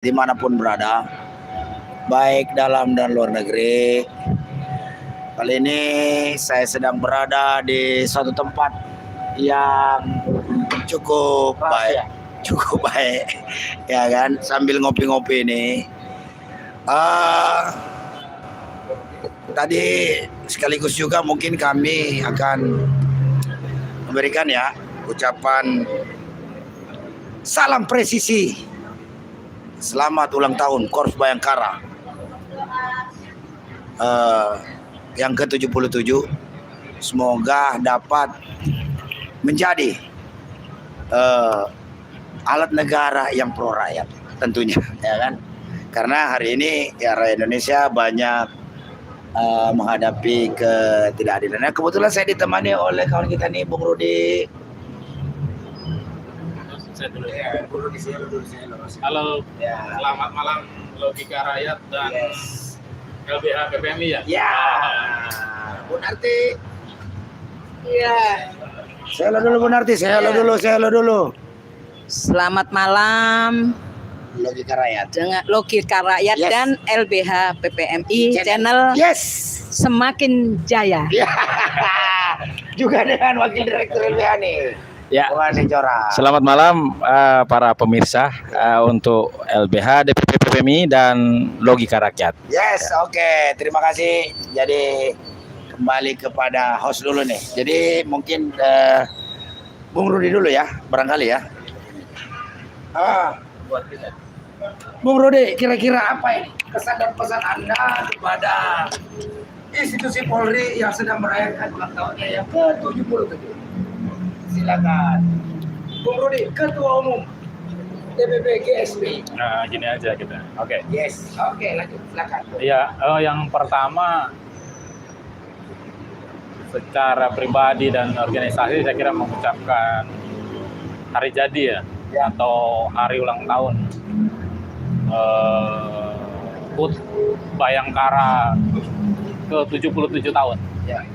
dimanapun berada, baik dalam dan luar negeri. Kali ini saya sedang berada di suatu tempat yang cukup baik, ya kan, sambil ngopi-ngopi ini. Tadi sekaligus juga mungkin kami akan memberikan ya ucapan salam presisi. Selamat ulang tahun Korps Bayangkara yang ke-77. Semoga dapat menjadi alat negara yang pro rakyat tentunya, ya kan? Karena hari ini ya rakyat Indonesia banyak menghadapi ketidakadilan. Nah, kebetulan saya ditemani oleh kawan kita nih, Bung Rudi. Halo, selamat malam Logika Rakyat dan LBH PPMI ya. Ya, Bu Narti. Iya. Saya dulu Bu Narti, saya dulu. Selamat malam Logika Rakyat. dengan Logika Rakyat dan LBH PPMI channel semakin jaya. Ya. Juga dengan Wakil Direktur LBH nih. Ya, selamat malam para pemirsa untuk LBH DPP PPMI dan Logika Rakyat. Yes, oke. Terima kasih. Jadi kembali kepada host dulu nih. Jadi mungkin Bung Rudi dulu ya, barangkali ya. Bung Rudi, kira-kira apa ini kesan dan pesan Anda kepada institusi Polri yang sedang merayakan ulang tahunnya yang ke-77? Silakan, Bung Rudi, Ketua Umum DPP GSP. Nah, gini aja kita. Oke. Yes, oke, lanjut, silakan. Ya, yang pertama secara pribadi dan organisasi saya kira mengucapkan hari jadi ya, atau hari ulang tahun HUT Bayangkara ke-77 tahun. Ya.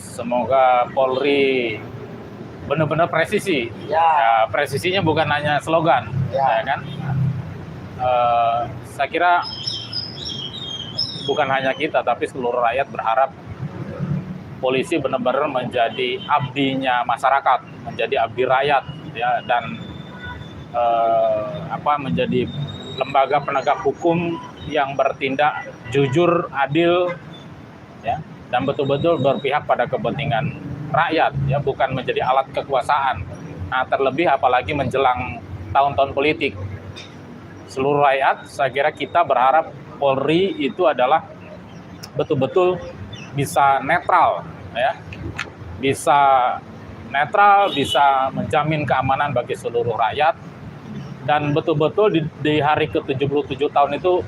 Semoga Polri benar-benar presisi. Ya, presisinya bukan hanya slogan, ya kan? Saya kira bukan hanya kita, tapi seluruh rakyat berharap polisi benar-benar menjadi abdinya masyarakat, menjadi abdi rakyat, ya, dan menjadi lembaga penegak hukum yang bertindak jujur, adil, ya, dan betul-betul berpihak pada kepentingan rakyat, ya, bukan menjadi alat kekuasaan. Nah, terlebih apalagi menjelang tahun-tahun politik. Seluruh rakyat, saya kira kita berharap Polri itu adalah betul-betul bisa netral, ya, bisa netral, bisa menjamin keamanan bagi seluruh rakyat, dan betul-betul di hari ke-77 tahun itu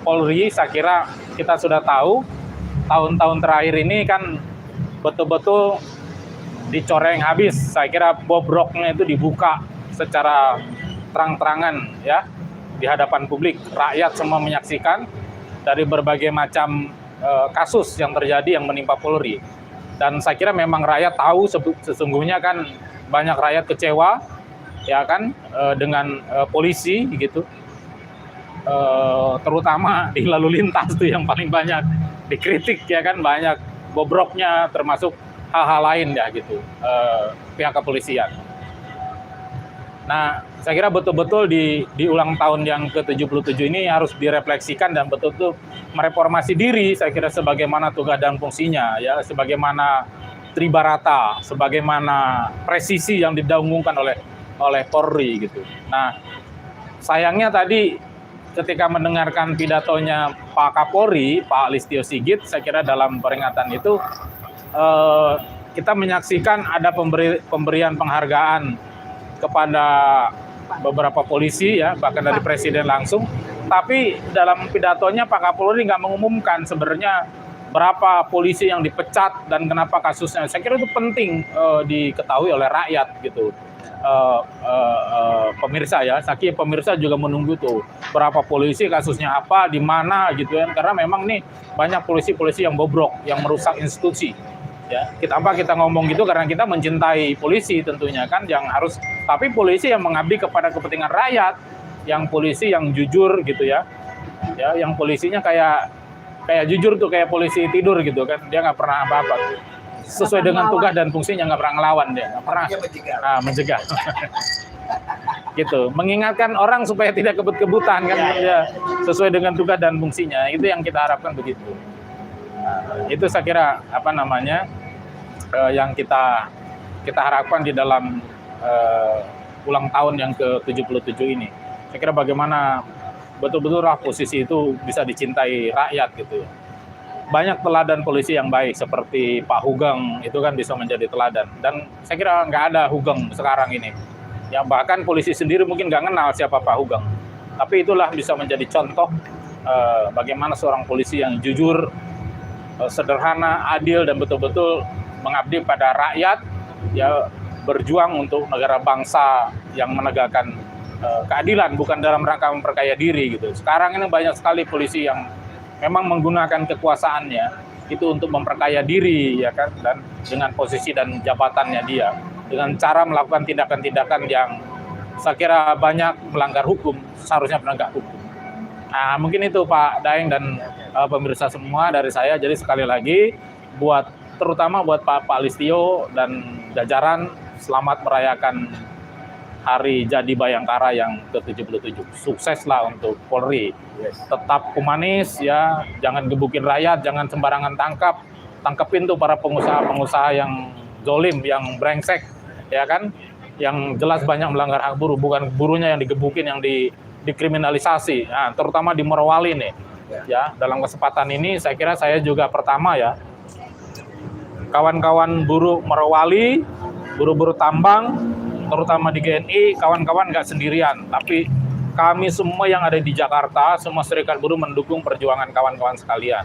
Polri, saya kira kita sudah tahu tahun-tahun terakhir ini kan betul-betul dicoreng habis. Saya kira bobroknya itu dibuka secara terang-terangan, ya, di hadapan publik. Rakyat semua menyaksikan dari berbagai macam kasus yang terjadi yang menimpa Polri. Dan saya kira memang rakyat tahu sesungguhnya kan banyak rakyat kecewa, ya kan, dengan polisi gitu. Terutama di lalu lintas tuh yang paling banyak dikritik, ya kan, banyak bobroknya, termasuk hal-hal lain ya gitu, pihak kepolisian. Nah, saya kira betul-betul di ulang tahun yang ke-77 ini harus direfleksikan dan betul-betul mereformasi diri, saya kira, sebagaimana tugas dan fungsinya, ya, sebagaimana tribarata, sebagaimana presisi yang didengungkan oleh Polri gitu. Nah, sayangnya tadi ketika mendengarkan pidatonya Pak Kapolri, Pak Listio Sigit, saya kira dalam peringatan itu kita menyaksikan ada pemberian penghargaan kepada beberapa polisi, ya, bahkan dari Presiden langsung. Tapi dalam pidatonya Pak Kapolri nggak mengumumkan sebenarnya berapa polisi yang dipecat dan kenapa kasusnya. Saya kira itu penting diketahui oleh rakyat gitu. Pemirsa, ya, saya pemirsa juga menunggu tuh berapa polisi, kasusnya apa, di mana gitu kan, karena memang nih banyak polisi-polisi yang bobrok, yang merusak institusi, ya. Kita ngomong gitu karena kita mencintai polisi tentunya kan, yang harus tapi polisi yang mengabdi kepada kepentingan rakyat, yang polisi yang jujur gitu ya, yang polisinya kayak jujur tuh, kayak polisi tidur gitu kan, dia nggak pernah apa-apa, sesuai dengan tugas dan fungsinya, nggak pernah ngelawan, dia nggak pernah mencegah. Gitu, mengingatkan orang supaya tidak kebut-kebutan kan, ya, sesuai dengan tugas dan fungsinya, itu yang kita harapkan begitu. Itu saya kira yang kita harapkan di dalam ulang tahun yang ke-77 ini. Saya kira bagaimana betul-betul posisi itu bisa dicintai rakyat gitu. Banyak teladan polisi yang baik seperti Pak Hugeng itu kan bisa menjadi teladan, dan saya kira nggak ada Hugeng sekarang ini. Ya bahkan polisi sendiri mungkin nggak kenal siapa Pak Hugeng. Tapi itulah bisa menjadi contoh bagaimana seorang polisi yang jujur, sederhana, adil, dan betul-betul mengabdi pada rakyat, ya berjuang untuk negara bangsa yang menegakkan keadilan, bukan dalam rangka memperkaya diri gitu. Sekarang ini banyak sekali polisi yang memang menggunakan kekuasaannya itu untuk memperkaya diri, ya kan, dan dengan posisi dan jabatannya dia, dengan cara melakukan tindakan-tindakan yang saya kira banyak melanggar hukum, seharusnya penegak hukum. Nah, mungkin itu Pak Daeng dan pemirsa semua dari saya. Jadi sekali lagi, terutama buat Pak Listio dan jajaran, selamat merayakan Hari Jadi Bayangkara yang ke-77. Sukseslah untuk Polri. Tetap humanis ya, jangan gebukin rakyat, jangan sembarangan tangkepin tuh para pengusaha-pengusaha yang zolim, yang brengsek, ya kan, yang jelas banyak melanggar hak buruh, bukan buruhnya yang digebukin, yang dikriminalisasi. Nah, terutama di Morowali nih, ya. Dalam kesempatan ini saya kira saya juga pertama ya, kawan-kawan buruh Morowali, buruh-buruh tambang, terutama di GNI, kawan-kawan nggak sendirian, tapi kami semua yang ada di Jakarta, semua serikat buruh mendukung perjuangan kawan-kawan sekalian.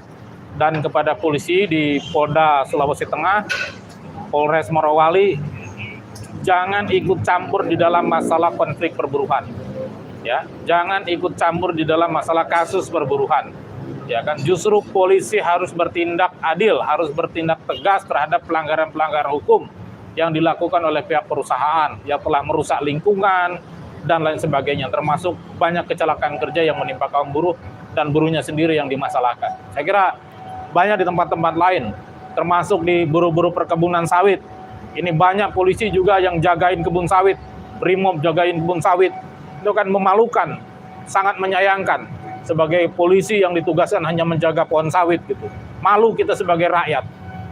Dan kepada polisi di Polda Sulawesi Tengah, Polres Morowali, jangan ikut campur di dalam masalah konflik perburuhan. Ya, jangan ikut campur di dalam masalah kasus perburuhan. Ya kan, justru polisi harus bertindak adil, harus bertindak tegas terhadap pelanggaran-pelanggaran hukum yang dilakukan oleh pihak perusahaan yang telah merusak lingkungan dan lain sebagainya, termasuk banyak kecelakaan kerja yang menimpa kaum buruh dan buruhnya sendiri yang dimasalahkan. Saya kira banyak di tempat-tempat lain, termasuk di buruh-buruh perkebunan sawit. Ini banyak polisi juga yang jagain kebun sawit, brimob jagain kebun sawit. Itu kan memalukan, sangat menyayangkan sebagai polisi yang ditugaskan hanya menjaga pohon sawit gitu. Malu kita sebagai rakyat.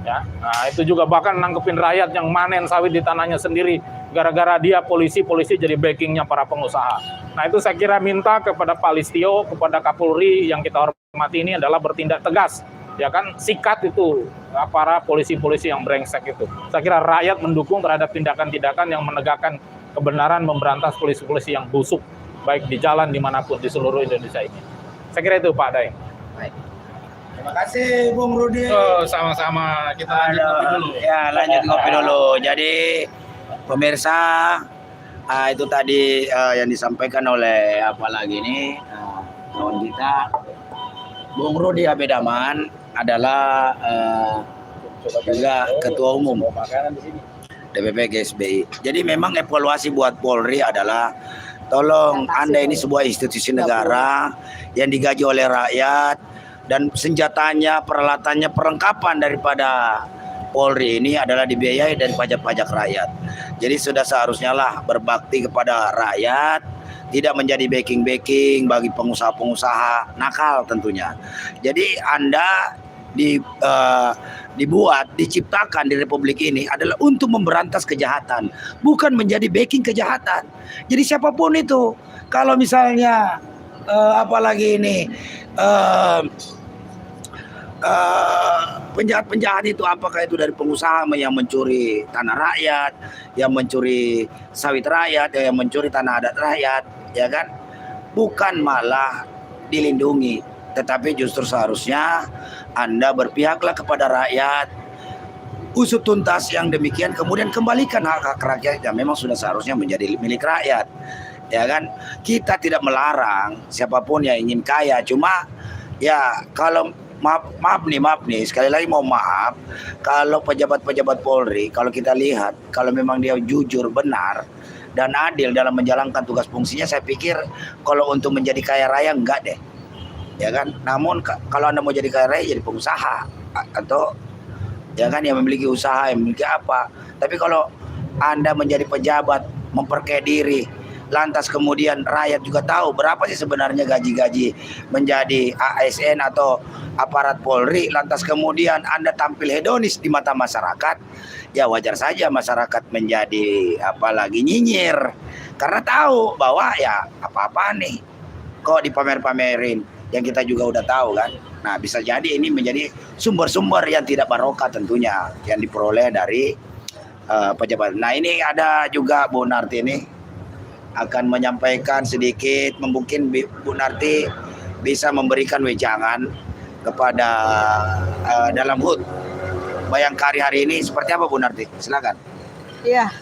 Ya, nah itu juga bahkan nangkepin rakyat yang manen sawit di tanahnya sendiri gara-gara dia polisi jadi backingnya para pengusaha. Nah itu saya kira minta kepada Pak Listio, kepada Kapolri yang kita hormati ini adalah bertindak tegas, ya kan, sikat itu para polisi-polisi yang brengsek itu. Saya kira rakyat mendukung terhadap tindakan-tindakan yang menegakkan kebenaran, memberantas polisi-polisi yang busuk baik di jalan dimanapun di seluruh Indonesia ini. Saya kira itu Pak Daeng. Baik. Terima kasih Bung Rudi. Oh, sama-sama. Kita lanjut ngopi dulu. Ya, lanjut ngopi dulu. Jadi pemirsa, itu tadi yang disampaikan oleh kawan kita Bung Rudi Abedaman adalah juga Ketua Umum DPP GSBI. Jadi memang evaluasi buat Polri adalah tolong Anda ini sebuah institusi negara yang digaji oleh rakyat, dan senjatanya, peralatannya, perlengkapan daripada Polri ini adalah dibiayai dari pajak-pajak rakyat. Jadi sudah seharusnya lah berbakti kepada rakyat, tidak menjadi backing-backing bagi pengusaha-pengusaha nakal tentunya. Jadi Anda diciptakan di Republik ini adalah untuk memberantas kejahatan, bukan menjadi backing kejahatan. Jadi siapapun itu, kalau misalnya penjahat-penjahat itu, apakah itu dari pengusaha yang mencuri tanah rakyat, yang mencuri sawit rakyat, yang mencuri tanah adat rakyat, ya kan, bukan malah dilindungi, tetapi justru seharusnya Anda berpihaklah kepada rakyat, usut tuntas yang demikian, kemudian kembalikan hak-hak rakyat yang memang sudah seharusnya menjadi milik rakyat, ya kan. Kita tidak melarang siapapun yang ingin kaya, cuma ya kalau maaf nih, sekali lagi mau maaf, kalau pejabat-pejabat Polri, kalau kita lihat, kalau memang dia jujur, benar, dan adil dalam menjalankan tugas fungsinya, saya pikir kalau untuk menjadi kaya raya enggak deh, ya kan. Namun kalau Anda mau jadi kaya raya, jadi pengusaha atau ya kan, yang memiliki usaha, yang memiliki apa. Tapi kalau Anda menjadi pejabat, memperkaya diri, lantas kemudian rakyat juga tahu berapa sih sebenarnya gaji-gaji menjadi ASN atau aparat Polri, lantas kemudian Anda tampil hedonis di mata masyarakat, ya wajar saja masyarakat menjadi apalagi nyinyir, karena tahu bahwa ya apa-apa nih kok dipamer-pamerin, yang kita juga udah tahu kan. Nah, bisa jadi ini menjadi sumber-sumber yang tidak barokah tentunya yang diperoleh dari pejabat. Nah, ini ada juga Bu Narti ini akan menyampaikan sedikit, mungkin Bu Narti bisa memberikan wejangan kepada dalam HUT Bayangkari hari ini seperti apa, Bu Narti? Silakan. Iya.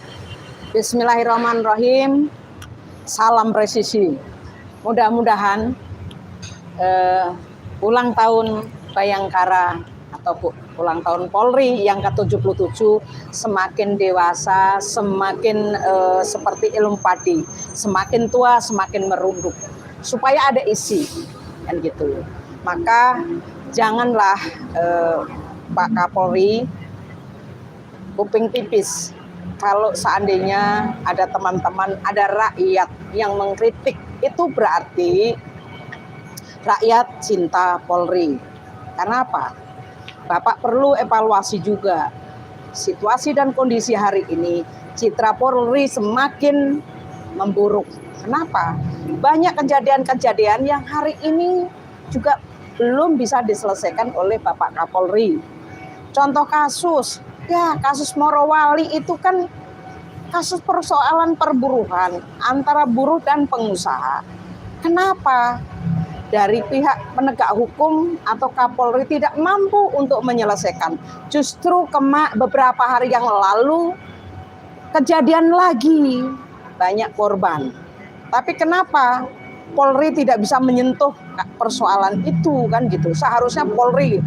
Bismillahirrahmanirrahim. Salam presisi. Mudah-mudahan ulang tahun Bayangkara atau ulang tahun Polri yang ke-77 semakin dewasa, semakin seperti ilmu padi, semakin tua semakin merunduk, supaya ada isi kan gitu. Maka janganlah Pak Kapolri kuping tipis kalau seandainya ada teman-teman, ada rakyat yang mengkritik, itu berarti rakyat cinta Polri. Karena apa? Bapak perlu evaluasi juga situasi dan kondisi hari ini. Citra Polri semakin memburuk. Kenapa? Banyak kejadian-kejadian yang hari ini juga belum bisa diselesaikan oleh Bapak Kapolri. Contoh kasus, ya kasus Morowali itu kan kasus persoalan perburuhan antara buruh dan pengusaha. Kenapa? Dari pihak penegak hukum atau Kapolri tidak mampu untuk menyelesaikan. Justru beberapa hari yang lalu kejadian lagi, banyak korban. Tapi kenapa Polri tidak bisa menyentuh persoalan itu kan gitu. Seharusnya Polri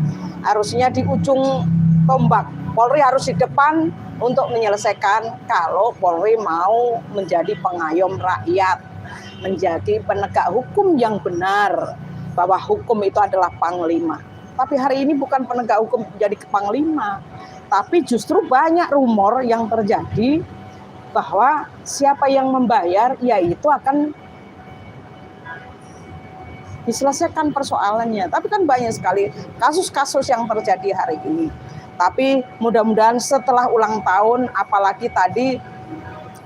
harusnya di ujung tombak. Polri harus di depan untuk menyelesaikan kalau Polri mau menjadi pengayom rakyat, menjadi penegak hukum yang benar, bahwa hukum itu adalah panglima. Tapi hari ini bukan penegak hukum jadi panglima, tapi justru banyak rumor yang terjadi bahwa siapa yang membayar, yaitu akan diselesaikan persoalannya. Tapi kan banyak sekali kasus-kasus yang terjadi hari ini. Tapi mudah-mudahan setelah ulang tahun, apalagi tadi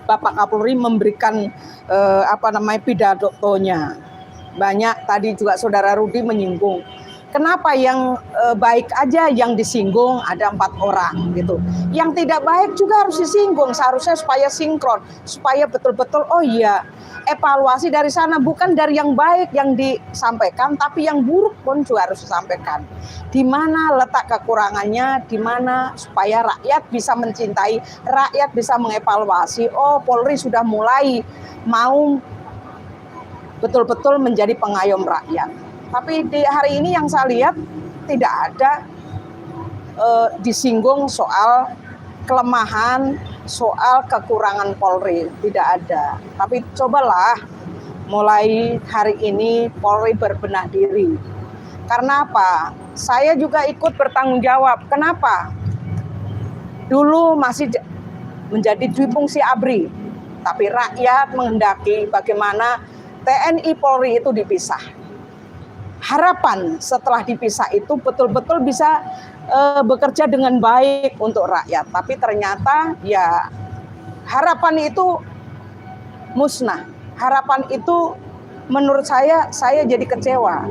Bapak Kapolri memberikan pidatonya. Banyak tadi juga Saudara Rudi menyinggung. Kenapa yang baik aja yang disinggung ada 4 orang gitu. Yang tidak baik juga harus disinggung. Seharusnya supaya sinkron, supaya betul-betul oh iya, evaluasi dari sana, bukan dari yang baik yang disampaikan, tapi yang buruk pun juga harus disampaikan. Di mana letak kekurangannya, di mana supaya rakyat bisa mencintai, rakyat bisa mengevaluasi, oh Polri sudah mulai mau betul-betul menjadi pengayom rakyat. Tapi di hari ini yang saya lihat tidak ada disinggung soal kelemahan, soal kekurangan Polri, tidak ada. Tapi cobalah mulai hari ini Polri berbenah diri. Karena apa? Saya juga ikut bertanggung jawab. Kenapa? Dulu masih menjadi dwi-fungsi ABRI, tapi rakyat menghendaki bagaimana TNI Polri itu dipisah. Harapan setelah dipisah itu betul-betul bisa bekerja dengan baik untuk rakyat. Tapi ternyata ya harapan itu musnah. Harapan itu menurut saya jadi kecewa.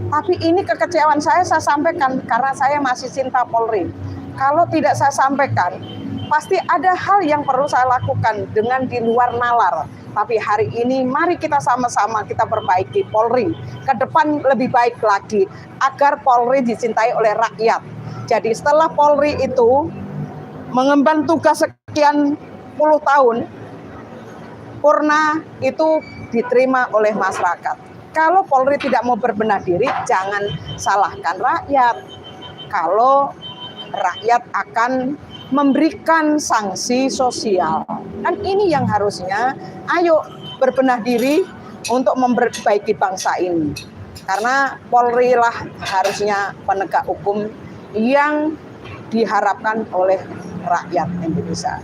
Tapi ini kekecewaan saya sampaikan karena saya masih cinta Polri. Kalau tidak saya sampaikan, pasti ada hal yang perlu saya lakukan dengan di luar nalar. Tapi hari ini mari kita sama-sama kita perbaiki Polri ke depan lebih baik lagi agar Polri dicintai oleh rakyat. Jadi setelah Polri itu mengemban tugas sekian puluh tahun, purna itu diterima oleh masyarakat. Kalau Polri tidak mau berbenah diri, jangan salahkan rakyat. Kalau rakyat akan memberikan sanksi sosial. Kan ini yang harusnya, ayo berbenah diri untuk memperbaiki bangsa ini. Karena Polri lah harusnya penegak hukum yang diharapkan oleh rakyat Indonesia.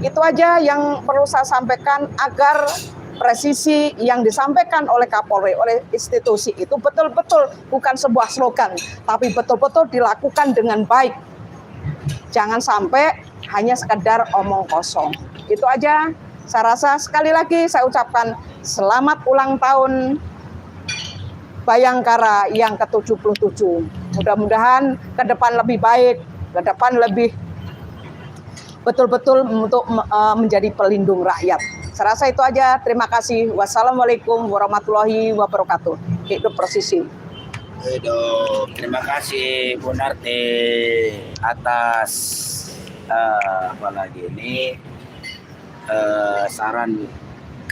Itu aja yang perlu saya sampaikan agar presisi yang disampaikan oleh Kapolri, oleh institusi itu betul-betul bukan sebuah slogan, tapi betul-betul dilakukan dengan baik. Jangan sampai hanya sekedar omong kosong. Itu aja. Saya rasa sekali lagi saya ucapkan selamat ulang tahun Bayangkara yang ke-77. Mudah-mudahan ke depan lebih baik, ke depan lebih betul-betul untuk menjadi pelindung rakyat. Saya rasa itu aja. Terima kasih. Wassalamualaikum warahmatullahi wabarakatuh. Hidup presisi. Hidup. Terima kasih Bu Narti atas apalagi ini saran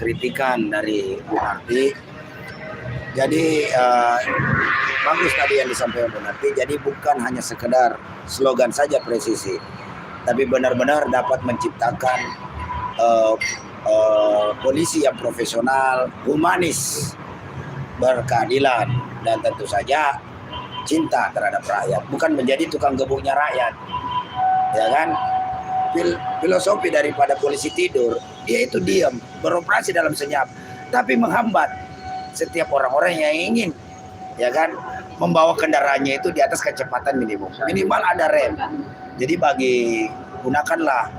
kritikan dari Bu Narti. Jadi bagus tadi yang disampaikan Bu Narti. Jadi bukan hanya sekedar slogan saja presisi, tapi benar-benar dapat menciptakan polisi yang profesional, humanis, berkeadilan, dan tentu saja cinta terhadap rakyat, bukan menjadi tukang gebuknya rakyat, ya kan? Filosofi daripada polisi tidur, dia itu diam, beroperasi dalam senyap, tapi menghambat setiap orang-orang yang ingin, ya kan, membawa kendaraannya itu di atas kecepatan minimum, minimal ada rem. Jadi gunakanlah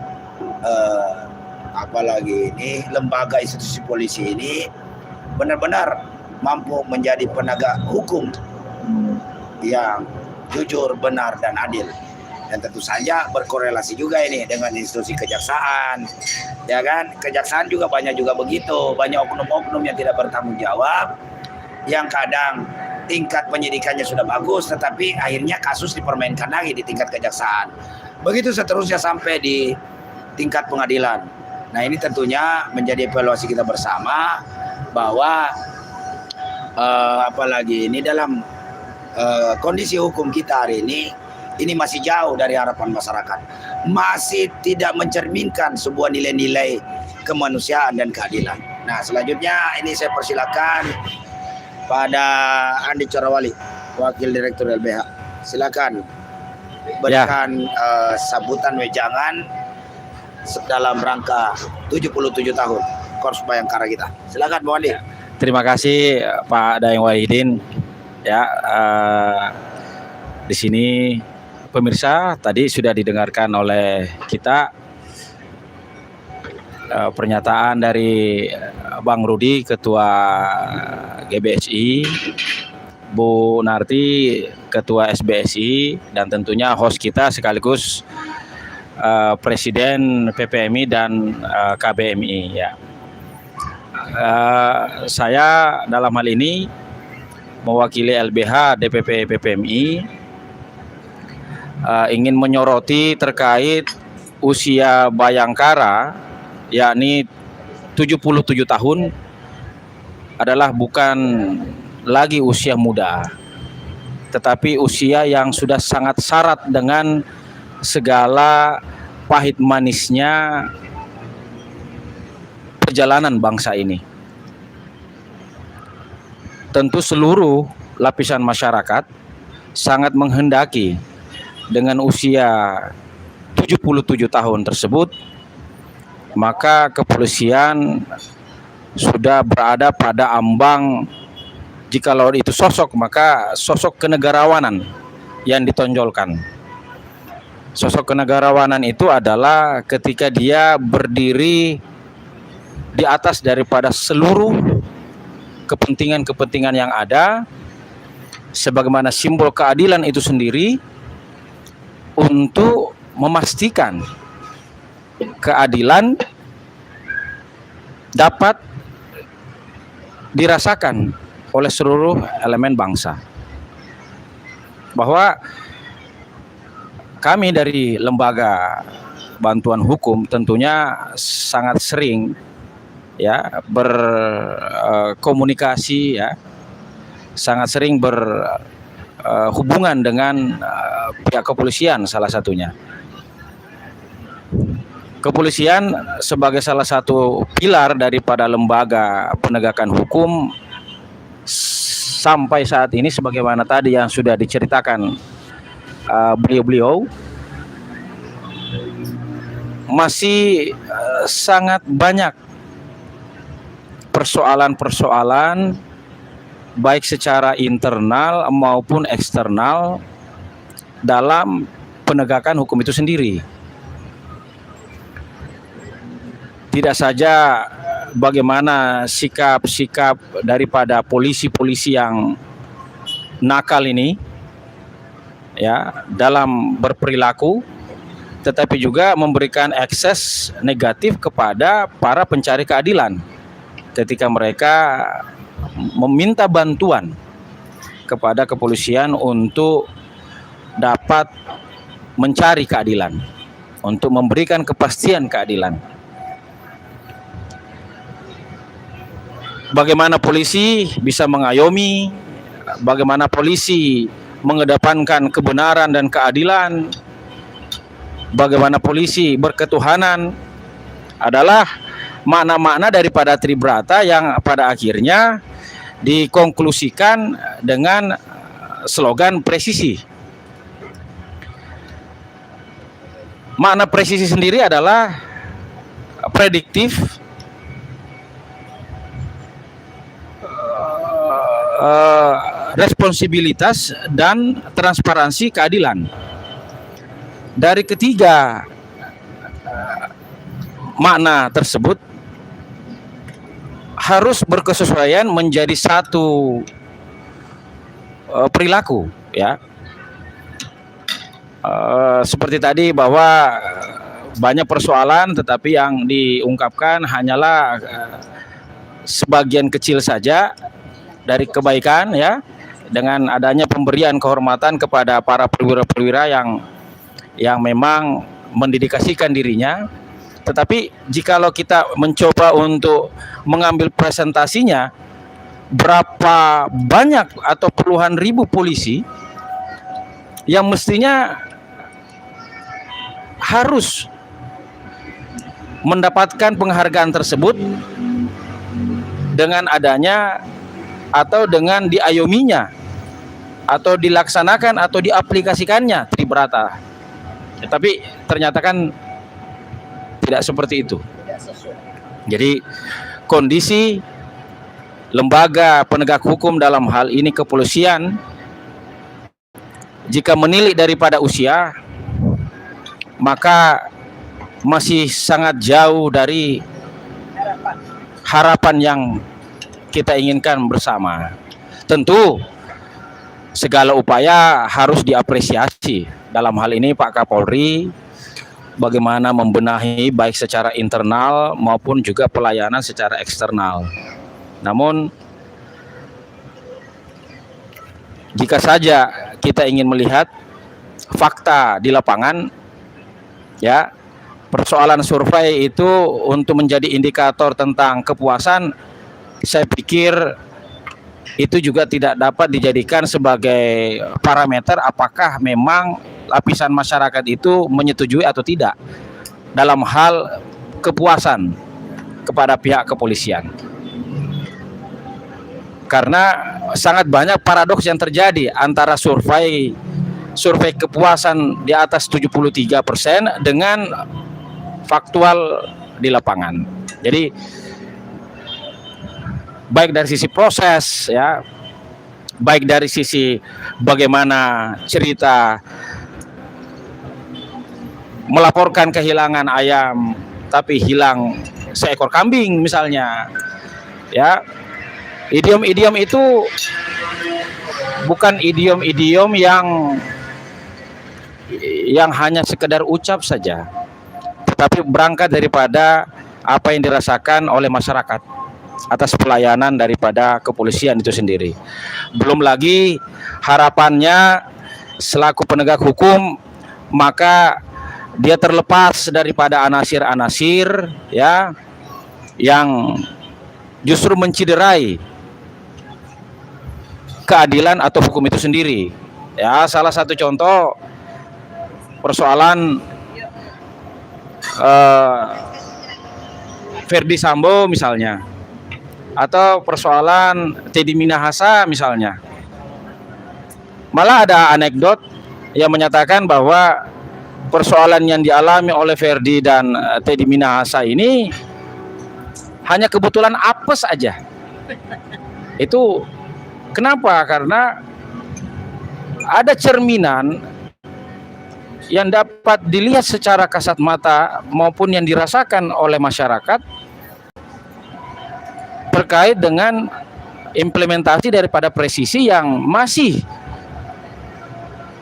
apalagi ini lembaga institusi polisi ini benar-benar mampu menjadi penegak hukum yang jujur, benar, dan adil. Dan tentu saja berkorelasi juga ini dengan institusi kejaksaan, ya kan? Kejaksaan juga banyak juga begitu, banyak oknum-oknum yang tidak bertanggung jawab, yang kadang tingkat penyidikannya sudah bagus, tetapi akhirnya kasus dipermainkan lagi di tingkat kejaksaan. Begitu seterusnya sampai di tingkat pengadilan. Nah, ini tentunya menjadi evaluasi kita bersama bahwa apalagi ini dalam kondisi hukum kita hari ini masih jauh dari harapan masyarakat. Masih tidak mencerminkan sebuah nilai-nilai kemanusiaan dan keadilan. Nah, selanjutnya ini saya persilakan pada Andi Corawali, Wakil Direktur LBH. Silakan berikan sambutan wejangan dalam rangka 77 tahun Korps Bayangkara kita. Silakan Bu Andi. Terima kasih Pak Daeng Wahidin. Ya, di sini pemirsa tadi sudah didengarkan oleh kita pernyataan dari Bang Rudi, Ketua GBSI, Bu Narti, Ketua SBSI, dan tentunya host kita sekaligus Presiden PPMI dan KBMI. Ya. Saya dalam hal ini mewakili LBH DPP PPMI ingin menyoroti terkait usia Bayangkara, yakni 77 tahun adalah bukan lagi usia muda, tetapi usia yang sudah sangat syarat dengan segala pahit manisnya perjalanan bangsa ini. Tentu seluruh lapisan masyarakat sangat menghendaki dengan usia 77 tahun tersebut, maka kepolisian sudah berada pada ambang, jikalau itu sosok, maka sosok kenegarawanan yang ditonjolkan. Sosok kenegarawanan itu adalah ketika dia berdiri di atas daripada seluruh kepentingan-kepentingan yang ada, sebagaimana simbol keadilan itu sendiri, untuk memastikan keadilan dapat dirasakan oleh seluruh elemen bangsa. Bahwa kami dari lembaga bantuan hukum tentunya sangat sering ya berkomunikasi, ya sangat sering berhubungan dengan pihak kepolisian salah satunya. kepolisian sebagai salah satu pilar daripada lembaga penegakan hukum sampai saat ini, sebagaimana tadi yang sudah diceritakan beliau-beliau, masih sangat banyak persoalan-persoalan baik secara internal maupun eksternal dalam penegakan hukum itu sendiri. Tidak saja bagaimana sikap-sikap daripada polisi-polisi yang nakal ini ya dalam berperilaku, tetapi juga memberikan akses negatif kepada para pencari keadilan ketika mereka meminta bantuan kepada kepolisian untuk dapat mencari keadilan, untuk memberikan kepastian keadilan. Bagaimana polisi bisa mengayomi, bagaimana polisi mengedepankan kebenaran dan keadilan, bagaimana polisi berketuhanan, adalah makna-makna daripada Tribrata yang pada akhirnya dikonklusikan dengan slogan presisi. Makna presisi sendiri adalah prediktif, responsibilitas, dan transparansi keadilan. Dari ketiga makna tersebut harus berkesesuaian menjadi satu perilaku, ya. Seperti tadi bahwa banyak persoalan, tetapi yang diungkapkan hanyalah sebagian kecil saja dari kebaikan, ya, dengan adanya pemberian kehormatan kepada para perwira-perwira yang memang mendedikasikan dirinya. Tetapi jikalau kita mencoba untuk mengambil presentasinya, berapa banyak atau puluhan ribu polisi yang mestinya harus mendapatkan penghargaan tersebut dengan adanya atau dengan diayominya atau dilaksanakan atau diaplikasikannya Tribrata. Tapi ternyata kan tidak seperti itu. Jadi kondisi lembaga penegak hukum dalam hal ini kepolisian, jika menilik daripada usia, maka masih sangat jauh dari harapan yang kita inginkan bersama. Tentu segala upaya harus diapresiasi. Dalam hal ini Pak Kapolri bagaimana membenahi baik secara internal maupun juga pelayanan secara eksternal. Namun jika saja kita ingin melihat fakta di lapangan, ya, persoalan survei itu untuk menjadi indikator tentang kepuasan, saya pikir itu juga tidak dapat dijadikan sebagai parameter apakah memang lapisan masyarakat itu menyetujui atau tidak dalam hal kepuasan kepada pihak kepolisian. Karena sangat banyak paradoks yang terjadi antara survei kepuasan di atas 73% dengan faktual di lapangan. Jadi baik dari sisi proses, ya, baik dari sisi bagaimana cerita melaporkan kehilangan ayam tapi hilang seekor kambing misalnya, ya, idiom-idiom itu bukan idiom-idiom yang hanya sekedar ucap saja, tetapi berangkat daripada apa yang dirasakan oleh masyarakat atas pelayanan daripada kepolisian itu sendiri. Belum lagi harapannya selaku penegak hukum, maka dia terlepas daripada anasir-anasir, ya, yang justru menciderai keadilan atau hukum itu sendiri. Ya, salah satu contoh persoalan Verdi Sambo misalnya, atau persoalan Teddy Minahasa misalnya. Malah ada anekdot yang menyatakan bahwa persoalan yang dialami oleh Verdi dan Teddy Minahasa ini hanya kebetulan apes aja. Itu kenapa? Karena ada cerminan yang dapat dilihat secara kasat mata maupun yang dirasakan oleh masyarakat terkait dengan implementasi daripada presisi yang masih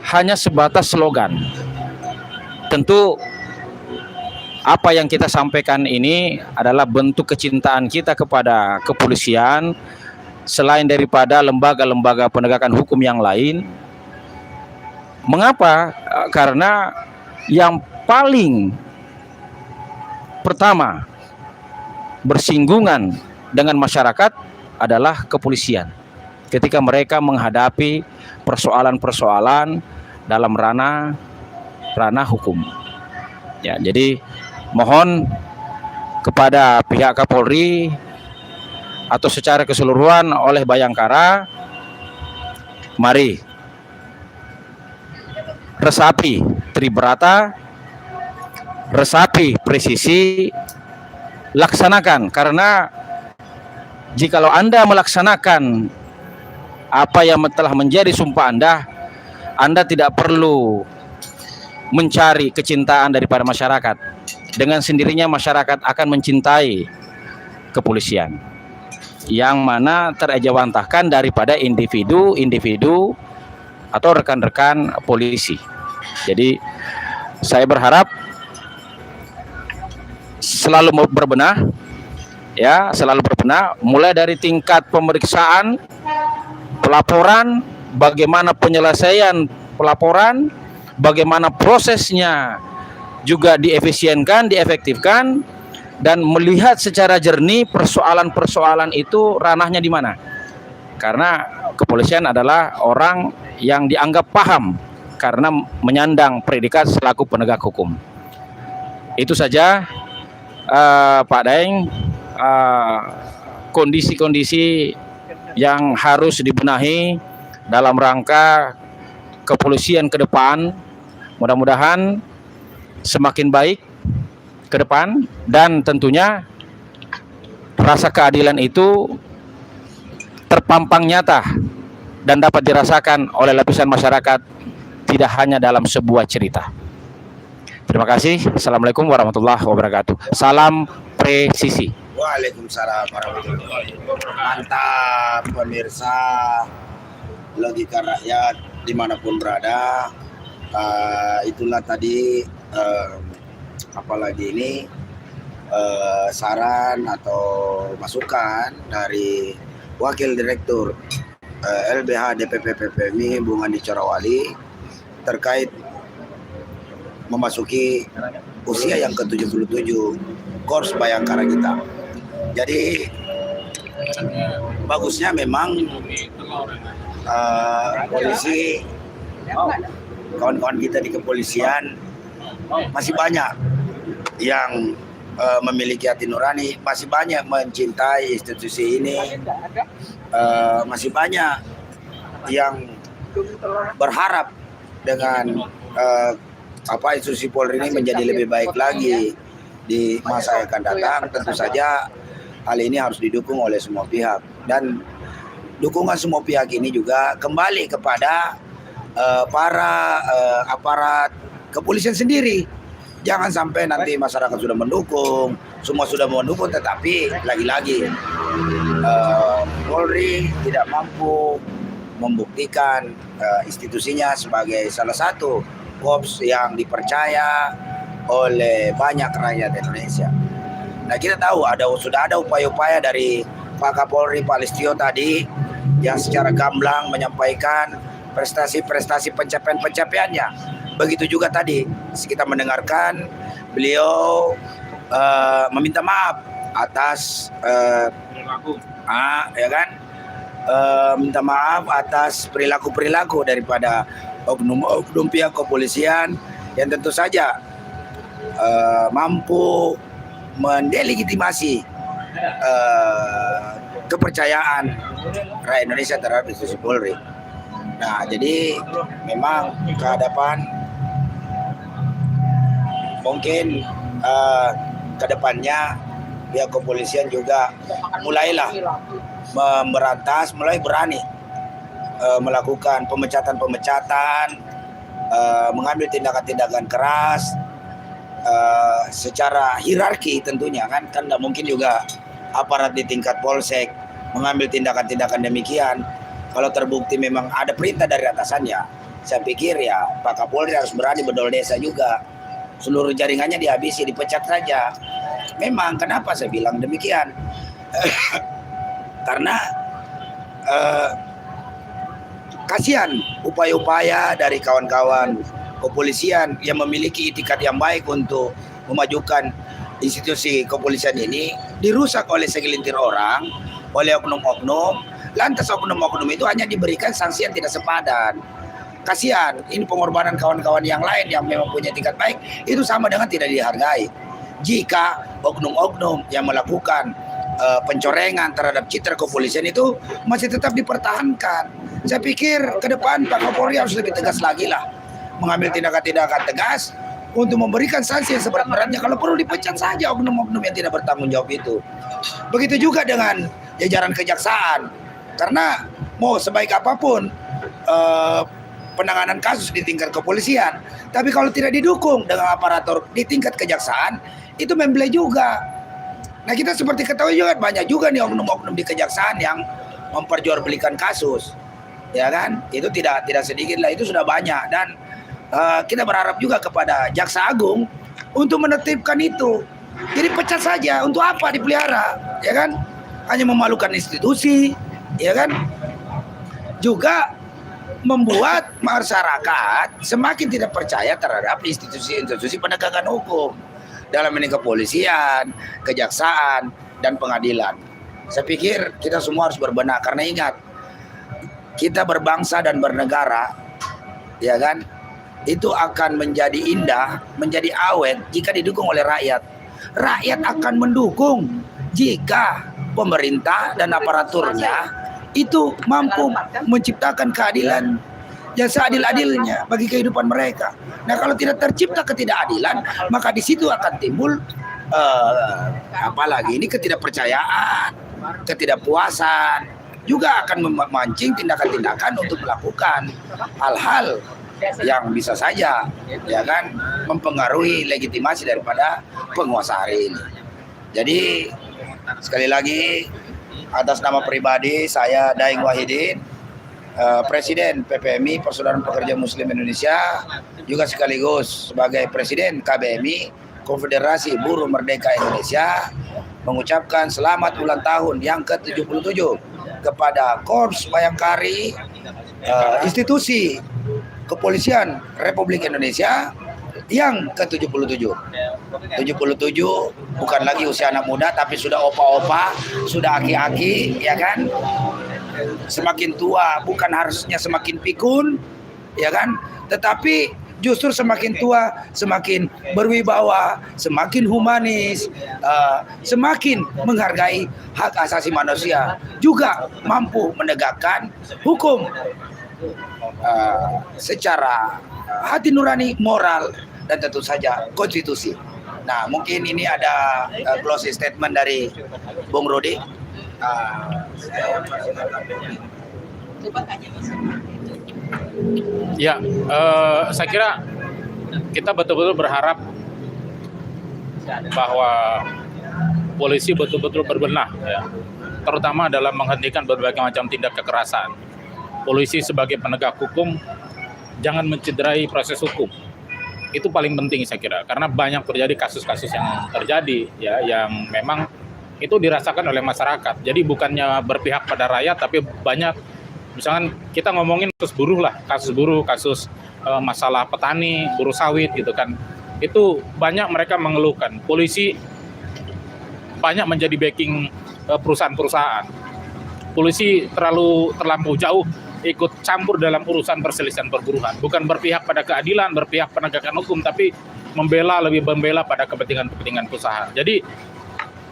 hanya sebatas slogan. Tentu apa yang kita sampaikan ini adalah bentuk kecintaan kita kepada kepolisian selain daripada lembaga-lembaga penegakan hukum yang lain. Mengapa? Karena yang paling pertama bersinggungan dengan masyarakat adalah kepolisian ketika mereka menghadapi persoalan-persoalan dalam ranah hukum. Ya, jadi mohon kepada pihak Kapolri atau secara keseluruhan oleh Bayangkara, mari resapi Tribrata, resapi presisi, laksanakan. Karena jikalau Anda melaksanakan apa yang telah menjadi sumpah Anda tidak perlu mencari kecintaan daripada masyarakat. Dengan sendirinya masyarakat akan mencintai kepolisian, yang mana terejawantahkan daripada individu atau rekan-rekan polisi. Jadi saya berharap selalu berbenah, mulai dari tingkat pemeriksaan, pelaporan, bagaimana penyelesaian pelaporan, bagaimana prosesnya juga diefisienkan, diefektifkan, dan melihat secara jernih persoalan-persoalan itu ranahnya di mana. Karena kepolisian adalah orang yang dianggap paham karena menyandang predikat selaku penegak hukum. Itu saja Pak Daeng, kondisi-kondisi yang harus dibenahi dalam rangka kepolisian ke depan. Mudah-mudahan semakin baik ke depan, dan tentunya rasa keadilan itu terpampang nyata dan dapat dirasakan oleh lapisan masyarakat, tidak hanya dalam sebuah cerita. Terima kasih. Assalamualaikum warahmatullahi wabarakatuh. Salam presisi. Waalaikumsalam warahmatullahi wabarakatuh. Mantap pemirsa Logika Rakyat dimanapun berada. Itulah tadi apalagi ini saran atau masukan dari Wakil Direktur LBH DPP PPMI Bung Andi Corawali terkait memasuki usia yang ke-77 Korps Bayangkara kita. Jadi bagusnya memang polisi, kawan-kawan kita di kepolisian masih banyak yang memiliki hati nurani, masih banyak mencintai institusi ini, masih banyak yang berharap dengan institusi Polri ini menjadi lebih baik lagi di masa yang akan datang. Tentu saja hal ini harus didukung oleh semua pihak, dan dukungan semua pihak ini juga kembali kepada para aparat kepolisian sendiri. Jangan sampai nanti masyarakat sudah mendukung, semua sudah mendukung, tetapi lagi-lagi Polri tidak mampu membuktikan institusinya sebagai salah satu korps yang dipercaya oleh banyak rakyat Indonesia. Nah, kita tahu sudah ada upaya-upaya dari Pak Kapolri Pak Listio tadi yang secara gamblang menyampaikan prestasi-prestasi pencapaian-pencapaiannya. Begitu juga tadi kita mendengarkan beliau meminta maaf atas minta maaf atas perilaku daripada oknum pihak kepolisian yang tentu saja mampu mendelegitimasi kepercayaan rakyat Indonesia terhadap institusi Polri. Nah, jadi memang ke hadapan mungkin ke depannya pihak kepolisian juga mulailah memberantas, mulai berani melakukan pemecatan-pemecatan, mengambil tindakan-tindakan keras secara hierarki tentunya kan tidak mungkin juga aparat di tingkat polsek mengambil tindakan-tindakan demikian. Kalau terbukti memang ada perintah dari atasannya, saya pikir ya Pak Kapolri harus berani bedol desa juga. Seluruh jaringannya dihabisi, dipecat saja. Memang kenapa saya bilang demikian? Karena kasihan upaya-upaya dari kawan-kawan kepolisian yang memiliki itikat yang baik untuk memajukan institusi kepolisian ini dirusak oleh segelintir orang, oleh oknum-oknum. Lantas oknum-oknum itu hanya diberikan sanksi yang tidak sepadan. Kasihan, ini pengorbanan kawan-kawan yang lain yang memang punya tingkat baik itu sama dengan tidak dihargai. Jika oknum-oknum yang melakukan pencorengan terhadap citra kepolisian itu masih tetap dipertahankan, saya pikir ke depan Pak Kapolri harus lebih tegas lagi lah, mengambil tindakan-tindakan tegas untuk memberikan sanksi yang seberat-beratnya. Kalau perlu dipecat saja oknum-oknum yang tidak bertanggung jawab itu. Begitu juga dengan jajaran kejaksaan, karena mau sebaik apapun penanganan kasus di tingkat kepolisian, tapi kalau tidak didukung dengan aparatur di tingkat kejaksaan, itu membelai juga. Nah, kita seperti ketahui juga banyak juga nih oknum-oknum di kejaksaan yang memperjualbelikan kasus, ya kan? Itu tidak sedikit lah, itu sudah banyak. Dan kita berharap juga kepada Jaksa Agung untuk menertibkan itu. Jadi pecat saja, untuk apa dipelihara, ya kan? Hanya memalukan institusi, ya kan? Juga membuat masyarakat semakin tidak percaya terhadap institusi-institusi penegakan hukum, dalam ini kepolisian, kejaksaan, dan pengadilan. Saya pikir kita semua harus berbenah, karena ingat, kita berbangsa dan bernegara, ya kan, itu akan menjadi indah, menjadi awet jika didukung oleh rakyat. Rakyat akan mendukung jika pemerintah dan aparaturnya itu mampu menciptakan keadilan yang seadil-adilnya bagi kehidupan mereka. Nah, kalau tidak tercipta ketidakadilan, maka di situ akan timbul apalagi ini ketidakpercayaan, ketidakpuasan, juga akan memancing tindakan-tindakan untuk melakukan hal-hal yang bisa saja, ya kan, mempengaruhi legitimasi daripada penguasa hari ini. Jadi sekali lagi, atas nama pribadi saya Daeng Wahidin, Presiden PPMI Persaudaraan Pekerja Muslim Indonesia, juga sekaligus sebagai Presiden KBMI Konfederasi Buruh Merdeka Indonesia, mengucapkan selamat ulang tahun yang ke-77 kepada Korps Bayangkari, institusi kepolisian Republik Indonesia yang ke-77. 77 bukan lagi usia anak muda, tapi sudah opa-opa, sudah aki-aki, ya kan? Semakin tua bukan harusnya semakin pikun, ya kan? Tetapi justru semakin tua semakin berwibawa, semakin humanis, semakin menghargai hak asasi manusia, juga mampu menegakkan hukum secara hati nurani, moral, dan tentu saja konstitusi. Nah, mungkin ini ada closing statement dari Bung Rudi. Ya, saya kira kita betul-betul berharap bahwa polisi betul-betul berbenah, ya, terutama dalam menghentikan berbagai macam tindak kekerasan. Polisi sebagai penegak hukum jangan mencederai proses hukum. Itu paling penting saya kira, karena banyak terjadi kasus-kasus yang terjadi, ya, yang memang itu dirasakan oleh masyarakat. Jadi bukannya berpihak pada rakyat, tapi banyak, misalkan kita ngomongin kasus buruh lah, kasus masalah petani, buruh sawit gitu kan, itu banyak mereka mengeluhkan polisi banyak menjadi backing perusahaan-perusahaan. Polisi terlampau jauh ikut campur dalam urusan perselisihan perburuhan, bukan berpihak pada keadilan, berpihak penegakan hukum, tapi lebih membela pada kepentingan usaha. Jadi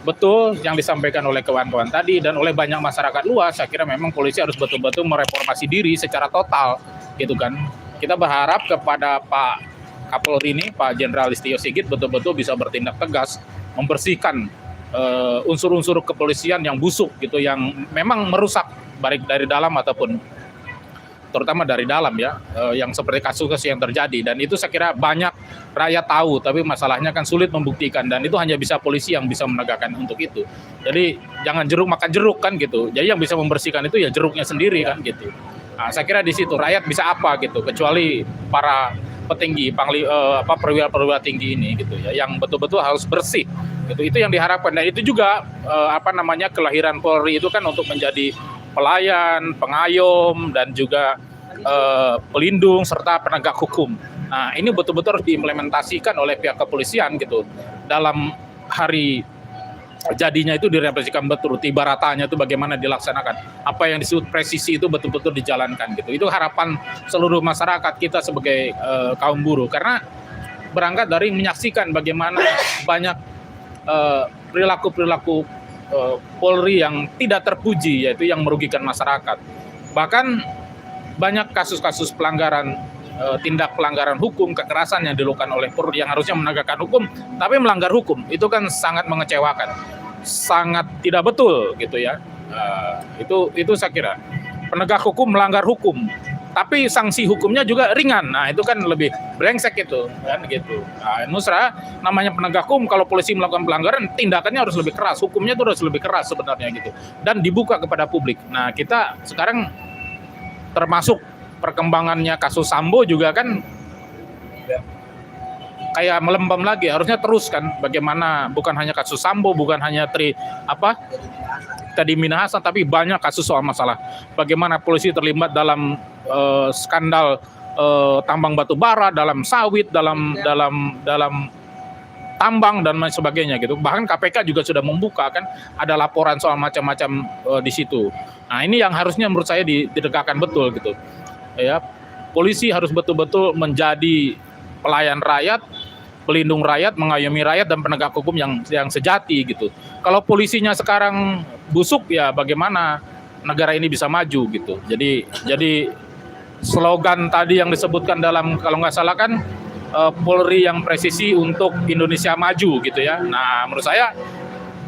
betul yang disampaikan oleh kawan-kawan tadi dan oleh banyak masyarakat luas, saya kira memang polisi harus betul-betul mereformasi diri secara total, gitu kan. Kita berharap kepada Pak Kapolri ini, Pak Jenderal Listio Sigit, betul-betul bisa bertindak tegas, membersihkan unsur-unsur kepolisian yang busuk, gitu, yang memang merusak baik dari dalam ataupun terutama dari dalam ya, yang seperti kasus yang terjadi. Dan itu saya kira banyak rakyat tahu, tapi masalahnya kan sulit membuktikan, dan itu hanya bisa polisi yang bisa menegakkan untuk itu. Jadi jangan jeruk makan jeruk kan gitu. Jadi yang bisa membersihkan itu ya jeruknya sendiri kan gitu. Nah, saya kira di situ rakyat bisa apa gitu, kecuali para petinggi, perwira-perwira tinggi ini gitu ya, yang betul-betul harus bersih gitu. Itu yang diharapkan, dan itu juga kelahiran Polri itu kan untuk menjadi pelayan, pengayom, dan juga pelindung serta penegak hukum. Nah, ini betul-betul harus diimplementasikan oleh pihak kepolisian gitu. Dalam hari jadinya itu direpresentasikan betul, ibaratnya itu bagaimana dilaksanakan. Apa yang disebut presisi itu betul-betul dijalankan gitu. Itu harapan seluruh masyarakat kita sebagai kaum buruh, karena berangkat dari menyaksikan bagaimana banyak perilaku-perilaku Polri yang tidak terpuji, yaitu yang merugikan masyarakat. Bahkan banyak kasus-kasus pelanggaran, tindak pelanggaran hukum, kekerasan yang dilakukan oleh Polri yang harusnya menegakkan hukum, tapi melanggar hukum. Itu kan sangat mengecewakan, sangat tidak betul gitu ya. Itu saya kira penegak hukum melanggar hukum, tapi sanksi hukumnya juga ringan. Nah, itu kan lebih brengsek itu kan gitu. Nah, Nusra, namanya penegak hukum, kalau polisi melakukan pelanggaran, tindakannya harus lebih keras, hukumnya itu harus lebih keras sebenarnya gitu, dan dibuka kepada publik. Nah, kita sekarang termasuk perkembangannya kasus Sambo juga kan kayak melembam lagi, harusnya terus kan, bagaimana bukan hanya kasus Sambo, bukan hanya Teddy Minahasa, tapi banyak kasus soal masalah bagaimana polisi terlibat dalam skandal tambang batu bara, dalam sawit, dalam tambang dan lain sebagainya gitu. Bahkan KPK juga sudah membuka kan, ada laporan soal macam-macam di situ. Nah, ini yang harusnya menurut saya ditegakkan betul gitu. Ya, polisi harus betul-betul menjadi pelayan rakyat, pelindung rakyat, mengayomi rakyat, dan penegak hukum yang sejati gitu. Kalau polisinya sekarang busuk, ya bagaimana negara ini bisa maju gitu. Jadi slogan tadi yang disebutkan dalam, kalau nggak salah kan, Polri yang presisi untuk Indonesia maju gitu ya. Nah, menurut saya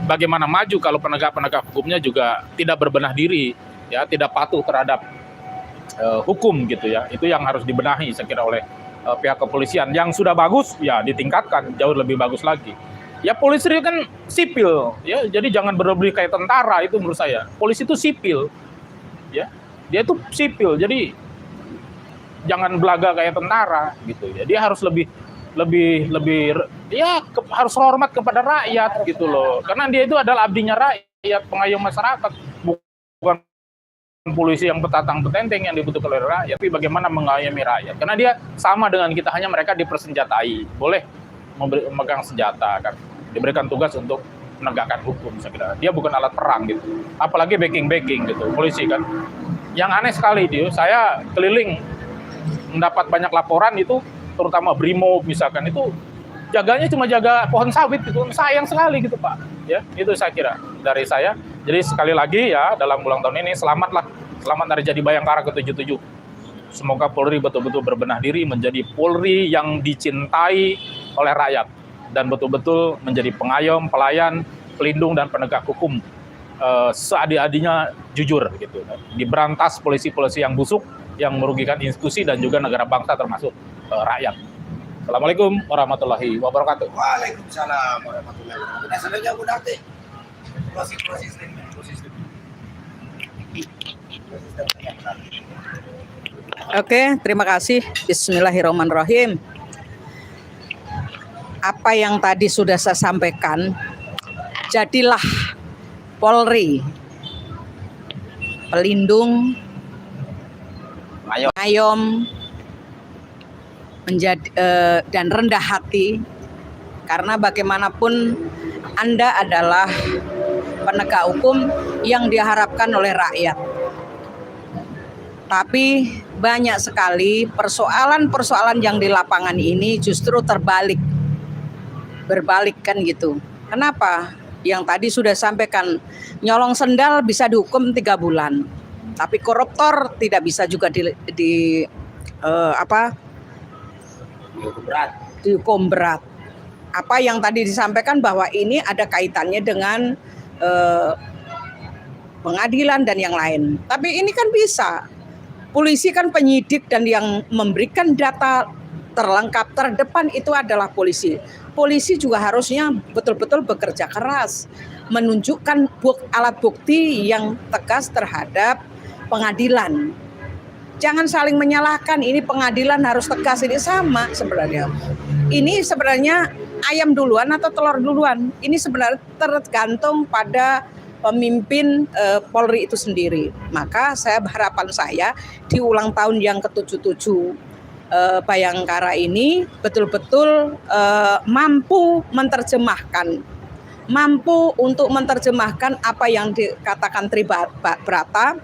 bagaimana maju kalau penegak hukumnya juga tidak berbenah diri, ya, tidak patuh terhadap hukum gitu ya. Itu yang harus dibenahi saya kira oleh pihak kepolisian. Yang sudah bagus ya ditingkatkan jauh lebih bagus lagi. Ya, polisi kan sipil ya, jadi jangan berlebih kayak tentara, itu menurut saya. Polisi itu sipil ya, dia itu sipil, jadi jangan belaga kayak tentara gitu ya. Dia harus lebih ya harus hormat kepada rakyat gitu loh, karena dia itu adalah abdinya rakyat, pengayom masyarakat, bukan polisi yang petatang petenteng yang dibutuhkan oleh rakyat, tapi bagaimana mengayomi rakyat, karena dia sama dengan kita, hanya mereka dipersenjatai, boleh memegang senjata kan, diberikan tugas untuk menegakkan hukum. Saya kira dia bukan alat perang gitu, apalagi backing gitu polisi kan. Yang aneh sekali dia, saya keliling mendapat banyak laporan itu, terutama Brimob misalkan, itu jaganya cuma jaga pohon sawit gitu, sayang sekali gitu Pak ya. Itu saya kira dari saya. Jadi sekali lagi ya, dalam ulang tahun ini selamat Hari Jadi Bayangkara ke-77. Semoga Polri betul-betul berbenah diri menjadi Polri yang dicintai oleh rakyat, dan betul-betul menjadi pengayom, pelayan, pelindung, dan penegak hukum seadil-adilnya, jujur gitu, diberantas polisi-polisi yang busuk, yang merugikan institusi dan juga negara bangsa termasuk rakyat. Assalamualaikum warahmatullahi wabarakatuh. Waalaikumsalam warahmatullahi wabarakatuh. Nah, sebenarnya udah deh. Proses. Oke, terima kasih. Bismillahirrahmanirrahim. Apa yang tadi sudah saya sampaikan, jadilah Polri pelindung, pengayom, menjadi dan rendah hati, karena bagaimanapun Anda adalah penegak hukum yang diharapkan oleh rakyat. Tapi banyak sekali persoalan-persoalan yang di lapangan ini justru terbalik. berbalik kan gitu. Kenapa? Yang tadi sudah sampaikan, nyolong sendal bisa dihukum 3 bulan, tapi koruptor tidak bisa juga dihukum berat. Apa yang tadi disampaikan bahwa ini ada kaitannya dengan pengadilan dan yang lain. Tapi ini kan bisa. Polisi kan penyidik dan yang memberikan data terlengkap terdepan itu adalah polisi. Polisi juga harusnya betul-betul bekerja keras, menunjukkan alat bukti yang tegas terhadap pengadilan. Jangan saling menyalahkan, ini pengadilan harus tegas, ini sama sebenarnya. Ini sebenarnya ayam duluan atau telur duluan. Ini sebenarnya tergantung pada pemimpin Polri itu sendiri. Maka harapan saya di ulang tahun yang ke-77 Bayangkara ini betul-betul mampu untuk menerjemahkan apa yang dikatakan Tribrata,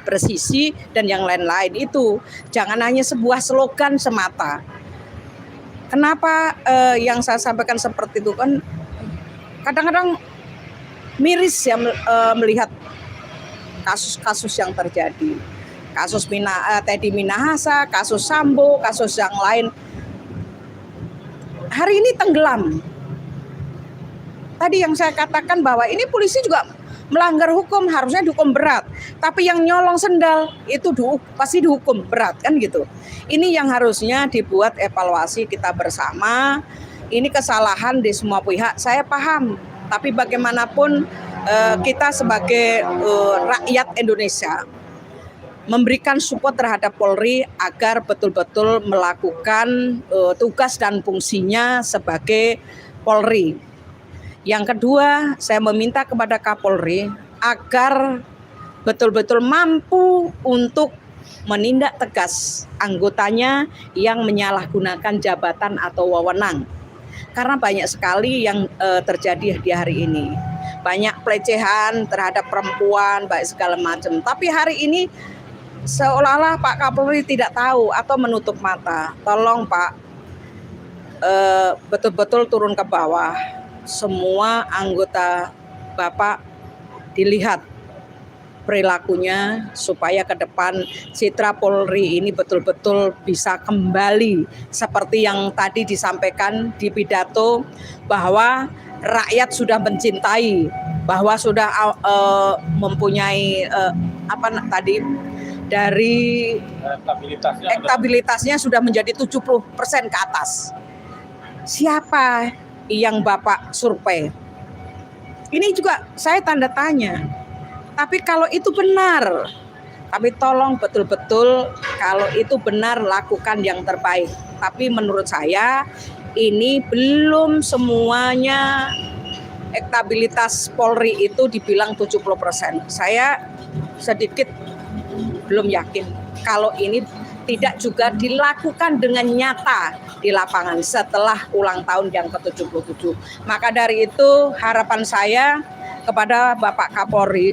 presisi dan yang lain-lain itu. Jangan hanya sebuah slogan semata. Kenapa yang saya sampaikan seperti itu kan kadang-kadang miris ya melihat kasus-kasus yang terjadi. Kasus Teddy Minahasa, kasus Sambo, kasus yang lain. Hari ini tenggelam. Tadi yang saya katakan bahwa ini polisi juga melanggar hukum, harusnya dihukum berat. Tapi yang nyolong sendal itu pasti dihukum berat kan gitu. Ini yang harusnya dibuat evaluasi kita bersama. Ini kesalahan di semua pihak, saya paham. Tapi bagaimanapun kita sebagai rakyat Indonesia memberikan support terhadap Polri agar betul-betul melakukan tugas dan fungsinya sebagai Polri. Yang kedua, saya meminta kepada Kapolri agar betul-betul mampu untuk menindak tegas anggotanya yang menyalahgunakan jabatan atau wewenang. Karena banyak sekali yang terjadi di hari ini. Banyak pelecehan terhadap perempuan, baik segala macam. Tapi hari ini seolah-olah Pak Kapolri tidak tahu atau menutup mata. Tolong Pak, betul-betul turun ke bawah. Semua anggota Bapak dilihat perilakunya supaya ke depan citra Polri ini betul-betul bisa kembali seperti yang tadi disampaikan di pidato bahwa rakyat sudah mencintai, bahwa sudah mempunyai dari elektabilitasnya sudah menjadi 70% ke atas. Siapa yang Bapak survei? Ini juga saya tanda tanya. Tapi kalau itu benar, tapi tolong betul-betul kalau itu benar lakukan yang terbaik. Tapi menurut saya ini belum semuanya elektabilitas Polri itu dibilang 70%. Saya sedikit belum yakin kalau ini tidak juga dilakukan dengan nyata di lapangan setelah ulang tahun yang ke-77. Maka dari itu harapan saya kepada Bapak Kapolri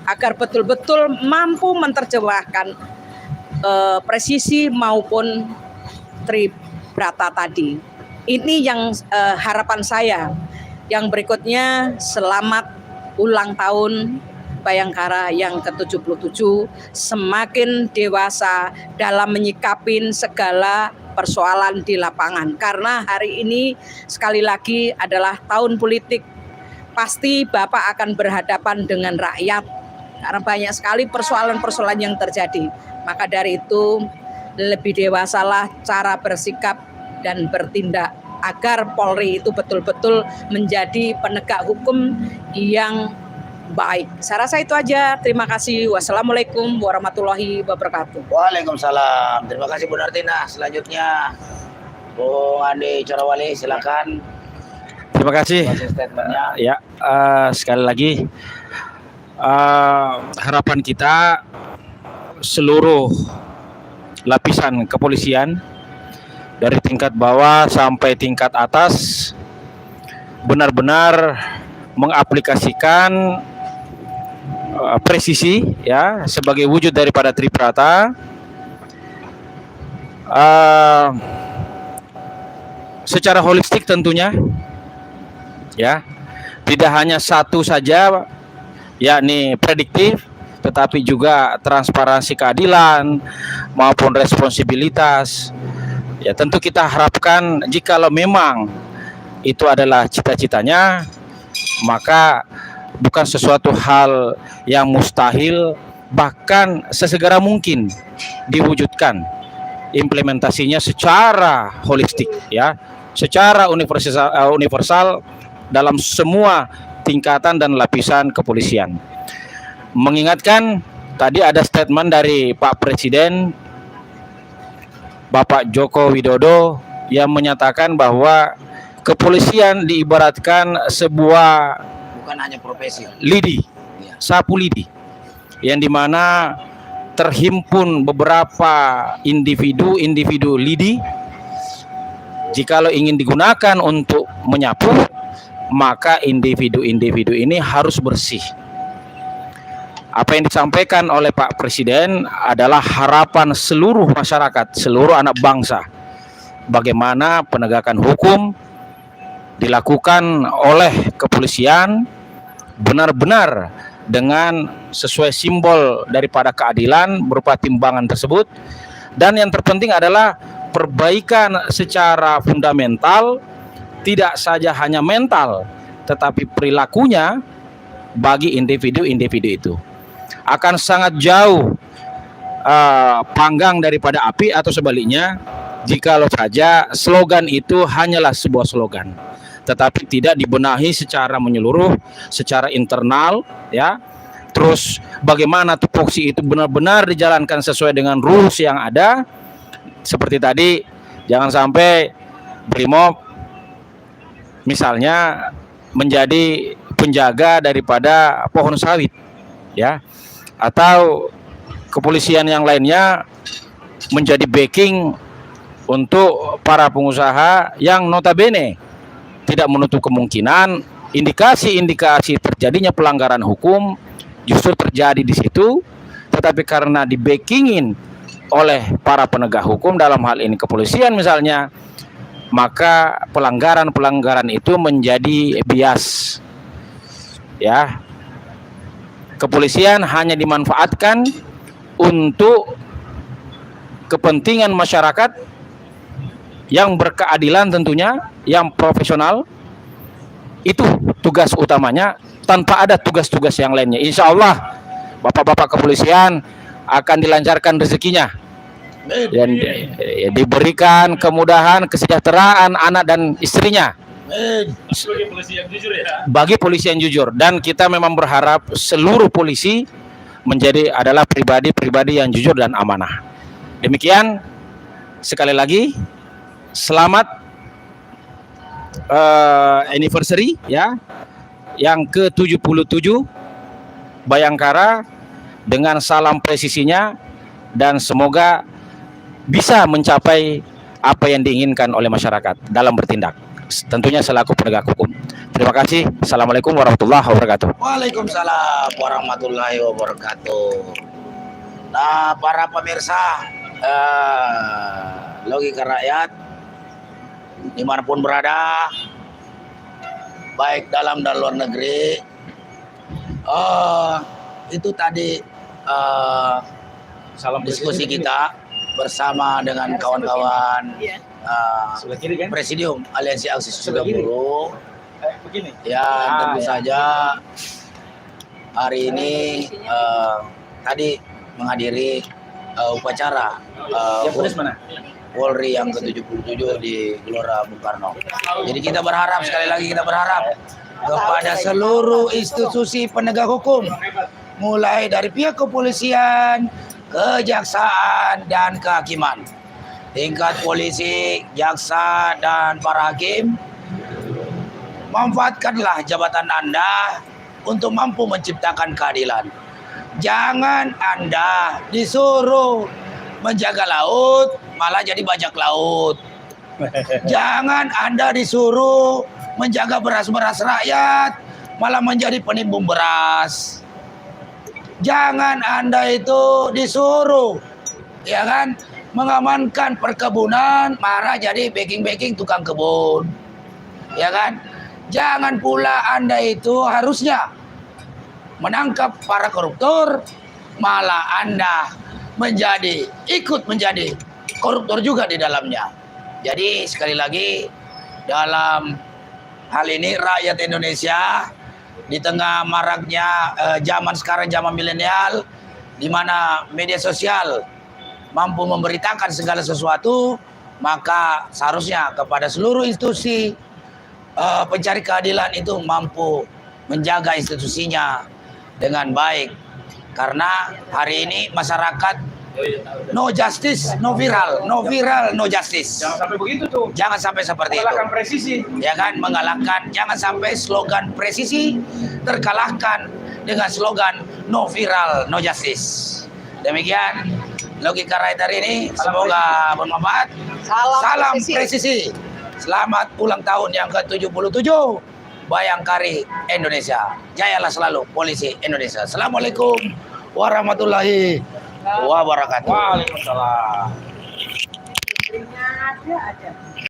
agar betul-betul mampu menerjemahkan presisi maupun Tribrata tadi. Ini yang harapan saya. Yang berikutnya, selamat ulang tahun Bayangkara yang ke-77, semakin dewasa dalam menyikapin segala persoalan di lapangan. Karena hari ini sekali lagi adalah tahun politik. Pasti Bapak akan berhadapan dengan rakyat karena banyak sekali persoalan-persoalan yang terjadi. Maka dari itu lebih dewasalah cara bersikap dan bertindak agar Polri itu betul-betul menjadi penegak hukum yang baik. Saya rasa itu aja. Terima kasih. Wassalamualaikum warahmatullahi wabarakatuh. Waalaikumsalam. Terima kasih Bu Nartina. Selanjutnya Bung Andi Corawali, silakan. Terima kasih. Statementnya. Ya, sekali lagi harapan kita seluruh lapisan kepolisian dari tingkat bawah sampai tingkat atas benar-benar mengaplikasikan presisi ya sebagai wujud daripada Tribrata, secara holistik tentunya ya. Tidak hanya satu saja, yakni prediktif, tetapi juga transparansi keadilan maupun responsibilitas. Ya, tentu kita harapkan jikalau memang itu adalah cita-citanya, maka bukan sesuatu hal yang mustahil, bahkan sesegera mungkin diwujudkan implementasinya secara holistik, ya, secara universal dalam semua tingkatan dan lapisan kepolisian. Mengingatkan tadi ada statement dari Pak Presiden Bapak Joko Widodo yang menyatakan bahwa kepolisian diibaratkan sebuah Bukan hanya profesi. lidi, Ya. sapu lidi, yang dimana terhimpun beberapa individu lidi. Jikalau ingin digunakan untuk menyapu, maka individu-individu ini harus bersih. Apa yang disampaikan oleh Pak Presiden adalah harapan seluruh masyarakat, seluruh anak bangsa. Bagaimana penegakan hukum dilakukan oleh kepolisian benar-benar dengan sesuai simbol daripada keadilan berupa timbangan tersebut. Dan yang terpenting adalah perbaikan secara fundamental, tidak saja hanya mental, tetapi perilakunya bagi individu-individu itu. Akan sangat jauh panggang daripada api, atau sebaliknya, jikalau saja slogan itu hanyalah sebuah slogan, tetapi tidak dibenahi secara menyeluruh, secara internal, ya. Terus bagaimana tupoksi itu benar-benar dijalankan sesuai dengan rules yang ada. Seperti tadi, jangan sampai Brimob misalnya menjadi penjaga daripada pohon sawit, ya, atau kepolisian yang lainnya menjadi backing untuk para pengusaha yang notabene tidak menutup kemungkinan indikasi-indikasi terjadinya pelanggaran hukum justru terjadi di situ, tetapi karena di backingin oleh para penegak hukum, dalam hal ini kepolisian misalnya, maka pelanggaran-pelanggaran itu menjadi bias, ya. Kepolisian hanya dimanfaatkan untuk kepentingan masyarakat yang berkeadilan, tentunya yang profesional. Itu tugas utamanya, tanpa ada tugas-tugas yang lainnya. Insya Allah bapak-bapak kepolisian akan dilancarkan rezekinya dan diberikan kemudahan, kesejahteraan anak dan istrinya. Bagi polisi yang jujur, dan kita memang berharap seluruh polisi adalah pribadi-pribadi yang jujur dan amanah. Demikian, sekali lagi selamat anniversary, ya, yang ke-77 Bayangkara, dengan salam presisinya, dan semoga bisa mencapai apa yang diinginkan oleh masyarakat dalam bertindak, tentunya selaku penegak hukum. Terima kasih. Assalamualaikum warahmatullahi wabarakatuh. Waalaikumsalam warahmatullahi wabarakatuh. Nah, para pemirsa Logika Rakyat dimanapun berada, baik dalam dan luar negeri, itu tadi Salam diskusi kita bersama dengan kawan-kawan Presidium Aliansi Aksi Sesudah Buruh. Ya, tentu saja hari ini tadi menghadiri upacara Polri yang ke-77 di Gelora Bung Karno. Jadi kita berharap, sekali lagi kita berharap kepada seluruh institusi penegak hukum, mulai dari pihak kepolisian, kejaksaan, dan kehakiman, tingkat polisi, jaksa, dan para hakim, manfaatkanlah jabatan Anda untuk mampu menciptakan keadilan. Jangan Anda disuruh menjaga laut, malah jadi bajak laut. Jangan Anda disuruh menjaga beras-beras rakyat, malah menjadi penimbun beras. Jangan Anda itu disuruh, ya kan, mengamankan perkebunan, malah jadi backing tukang kebun, ya kan. Jangan pula Anda itu harusnya menangkap para koruptor, malah Anda ikut menjadi koruptor juga di dalamnya. Jadi sekali lagi, dalam hal ini rakyat Indonesia di tengah maraknya zaman sekarang, zaman milenial, di mana media sosial mampu memberitakan segala sesuatu, maka seharusnya kepada seluruh institusi pencari keadilan itu mampu menjaga institusinya dengan baik. Karena hari ini masyarakat no justice, no viral, no viral, no justice. Jangan sampai begitu tuh. Jangan sampai seperti itu. Mengalahkan presisi. Ya kan, mengalahkan. Jangan sampai slogan presisi terkalahkan dengan slogan no viral, no justice. Demikian logika rakyat hari ini. Semoga bermanfaat. Salam presisi. Selamat ulang tahun yang ke-77 Bayangkari Indonesia. Jayalah selalu polisi Indonesia. Assalamualaikum warahmatullahi wabarakatuh. Waalaikumsalam. Ada.